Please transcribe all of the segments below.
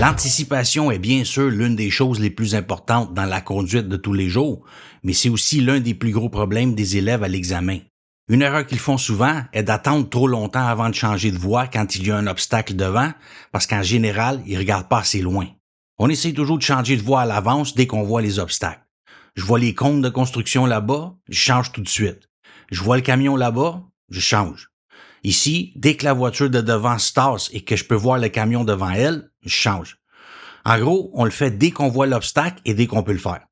L'anticipation est bien sûr l'une des choses les plus importantes dans la conduite de tous les jours, mais c'est aussi l'un des plus gros problèmes des élèves à l'examen. Une erreur qu'ils font souvent est d'attendre trop longtemps avant de changer de voie quand il y a un obstacle devant, parce qu'en général, ils regardent pas assez loin. On essaie toujours de changer de voie à l'avance dès qu'on voit les obstacles. Je vois les cônes de construction là-bas, je change tout de suite. Je vois le camion là-bas, je change. Ici, dès que la voiture de devant se tasse et que je peux voir le camion devant elle, je change. En gros, on le fait dès qu'on voit l'obstacle et dès qu'on peut le faire.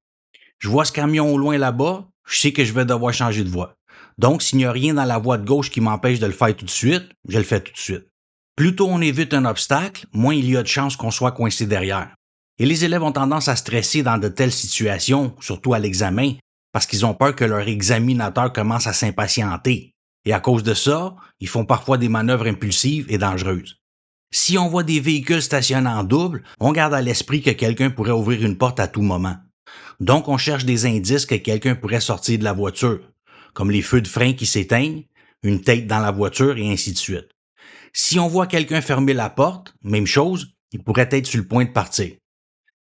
Je vois ce camion au loin là-bas, je sais que je vais devoir changer de voie. Donc, s'il n'y a rien dans la voie de gauche qui m'empêche de le faire tout de suite, je le fais tout de suite. Plus tôt on évite un obstacle, moins il y a de chances qu'on soit coincé derrière. Et les élèves ont tendance à stresser dans de telles situations, surtout à l'examen, parce qu'ils ont peur que leur examinateur commence à s'impatienter. Et à cause de ça, ils font parfois des manœuvres impulsives et dangereuses. Si on voit des véhicules stationnés en double, on garde à l'esprit que quelqu'un pourrait ouvrir une porte à tout moment. Donc on cherche des indices que quelqu'un pourrait sortir de la voiture, comme les feux de frein qui s'éteignent, une tête dans la voiture et ainsi de suite. Si on voit quelqu'un fermer la porte, même chose, il pourrait être sur le point de partir.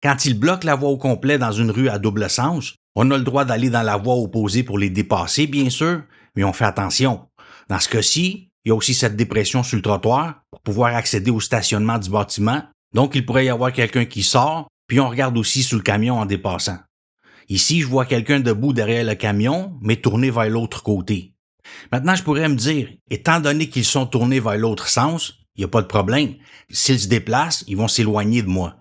Quand il bloque la voie au complet dans une rue à double sens, on a le droit d'aller dans la voie opposée pour les dépasser, bien sûr, mais on fait attention. Dans ce cas-ci, il y a aussi cette dépression sur le trottoir pour pouvoir accéder au stationnement du bâtiment, donc il pourrait y avoir quelqu'un qui sort, puis on regarde aussi sous le camion en dépassant. Ici, je vois quelqu'un debout derrière le camion, mais tourné vers l'autre côté. Maintenant, je pourrais me dire, étant donné qu'ils sont tournés vers l'autre sens, il n'y a pas de problème. S'ils se déplacent, ils vont s'éloigner de moi.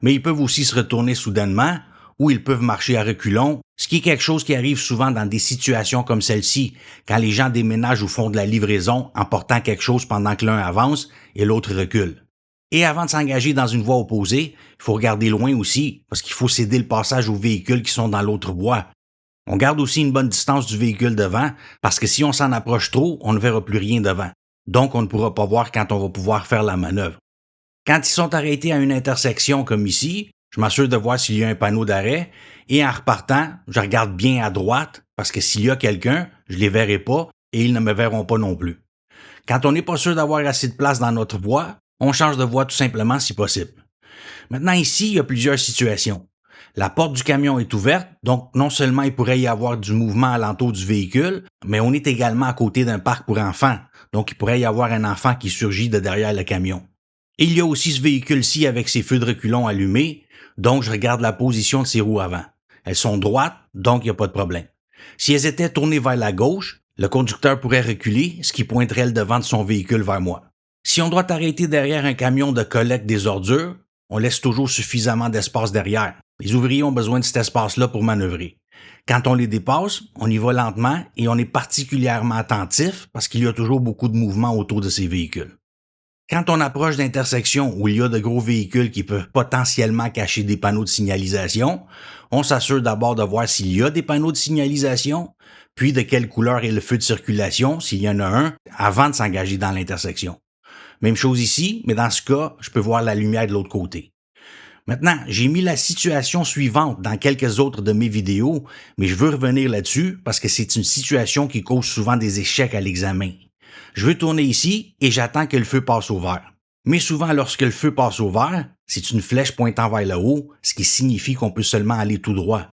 Mais ils peuvent aussi se retourner soudainement ou ils peuvent marcher à reculons, ce qui est quelque chose qui arrive souvent dans des situations comme celle-ci, quand les gens déménagent ou font de la livraison en portant quelque chose pendant que l'un avance et l'autre recule. Et avant de s'engager dans une voie opposée, il faut regarder loin aussi, parce qu'il faut céder le passage aux véhicules qui sont dans l'autre voie. On garde aussi une bonne distance du véhicule devant, parce que si on s'en approche trop, on ne verra plus rien devant. Donc on ne pourra pas voir quand on va pouvoir faire la manœuvre. Quand ils sont arrêtés à une intersection comme ici, je m'assure de voir s'il y a un panneau d'arrêt et en repartant, je regarde bien à droite parce que s'il y a quelqu'un, je les verrai pas et ils ne me verront pas non plus. Quand on n'est pas sûr d'avoir assez de place dans notre voie, on change de voie tout simplement si possible. Maintenant ici, il y a plusieurs situations. La porte du camion est ouverte, donc non seulement il pourrait y avoir du mouvement alentour du véhicule, mais on est également à côté d'un parc pour enfants, donc il pourrait y avoir un enfant qui surgit de derrière le camion. Et il y a aussi ce véhicule-ci avec ses feux de reculons allumés, donc je regarde la position de ses roues avant. Elles sont droites, donc il n'y a pas de problème. Si elles étaient tournées vers la gauche, le conducteur pourrait reculer, ce qui pointerait le devant de son véhicule vers moi. Si on doit arrêter derrière un camion de collecte des ordures, on laisse toujours suffisamment d'espace derrière. Les ouvriers ont besoin de cet espace-là pour manœuvrer. Quand on les dépasse, on y va lentement et on est particulièrement attentif parce qu'il y a toujours beaucoup de mouvement autour de ces véhicules. Quand on approche d'intersections où il y a de gros véhicules qui peuvent potentiellement cacher des panneaux de signalisation, on s'assure d'abord de voir s'il y a des panneaux de signalisation, puis de quelle couleur est le feu de circulation, s'il y en a un, avant de s'engager dans l'intersection. Même chose ici, mais dans ce cas, je peux voir la lumière de l'autre côté. Maintenant, j'ai mis la situation suivante dans quelques autres de mes vidéos, mais je veux revenir là-dessus parce que c'est une situation qui cause souvent des échecs à l'examen. Je veux tourner ici et j'attends que le feu passe au vert. Mais souvent, lorsque le feu passe au vert, c'est une flèche pointant vers le haut, ce qui signifie qu'on peut seulement aller tout droit.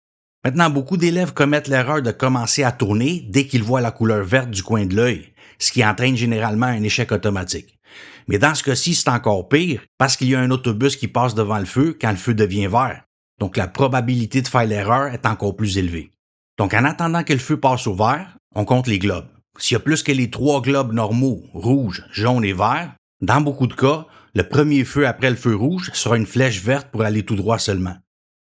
Maintenant, beaucoup d'élèves commettent l'erreur de commencer à tourner dès qu'ils voient la couleur verte du coin de l'œil, ce qui entraîne généralement un échec automatique. Mais dans ce cas-ci, c'est encore pire parce qu'il y a un autobus qui passe devant le feu quand le feu devient vert. Donc la probabilité de faire l'erreur est encore plus élevée. Donc en attendant que le feu passe au vert, on compte les globes. S'il y a plus que les 3 globes normaux, rouge, jaune et vert, dans beaucoup de cas, le premier feu après le feu rouge sera une flèche verte pour aller tout droit seulement.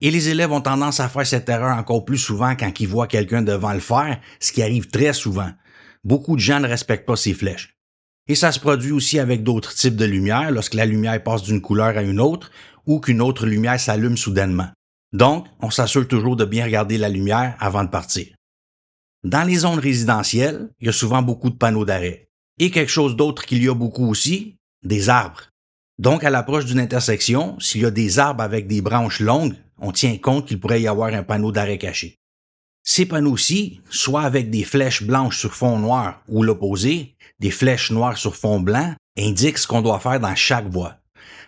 Et les élèves ont tendance à faire cette erreur encore plus souvent quand ils voient quelqu'un devant le faire, ce qui arrive très souvent. Beaucoup de gens ne respectent pas ces flèches. Et ça se produit aussi avec d'autres types de lumière lorsque la lumière passe d'une couleur à une autre ou qu'une autre lumière s'allume soudainement. Donc, on s'assure toujours de bien regarder la lumière avant de partir. Dans les zones résidentielles, il y a souvent beaucoup de panneaux d'arrêt. Et quelque chose d'autre qu'il y a beaucoup aussi, des arbres. Donc, à l'approche d'une intersection, s'il y a des arbres avec des branches longues, on tient compte qu'il pourrait y avoir un panneau d'arrêt caché. Ces panneaux-ci, soit avec des flèches blanches sur fond noir ou l'opposé, des flèches noires sur fond blanc, indiquent ce qu'on doit faire dans chaque voie.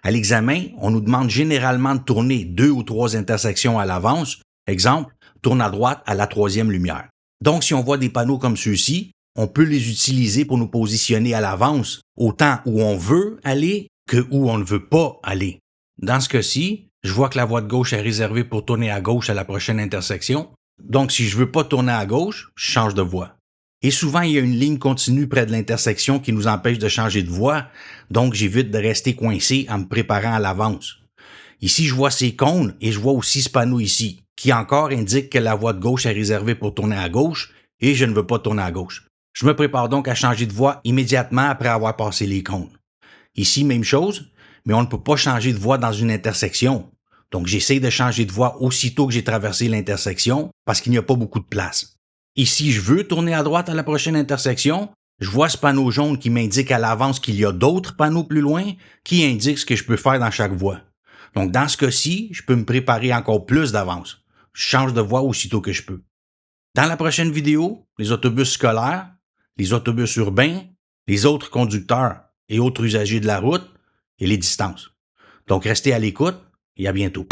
À l'examen, on nous demande généralement de tourner 2 ou 3 intersections à l'avance. Exemple, tourne à droite à la 3e lumière. Donc, si on voit des panneaux comme ceux-ci, on peut les utiliser pour nous positionner à l'avance, autant où on veut aller que où on ne veut pas aller. Dans ce cas-ci, je vois que la voie de gauche est réservée pour tourner à gauche à la prochaine intersection. Donc, si je veux pas tourner à gauche, je change de voie. Et souvent, il y a une ligne continue près de l'intersection qui nous empêche de changer de voie, donc j'évite de rester coincé en me préparant à l'avance. Ici, je vois ces cônes et je vois aussi ce panneau ici, qui encore indique que la voie de gauche est réservée pour tourner à gauche et je ne veux pas tourner à gauche. Je me prépare donc à changer de voie immédiatement après avoir passé les cônes. Ici, même chose, mais on ne peut pas changer de voie dans une intersection. Donc, j'essaie de changer de voie aussitôt que j'ai traversé l'intersection parce qu'il n'y a pas beaucoup de place. Et si je veux tourner à droite à la prochaine intersection, je vois ce panneau jaune qui m'indique à l'avance qu'il y a d'autres panneaux plus loin qui indiquent ce que je peux faire dans chaque voie. Donc, dans ce cas-ci, je peux me préparer encore plus d'avance. Je change de voie aussitôt que je peux. Dans la prochaine vidéo, les autobus scolaires, les autobus urbains, les autres conducteurs et autres usagers de la route et les distances. Donc, restez à l'écoute et à bientôt.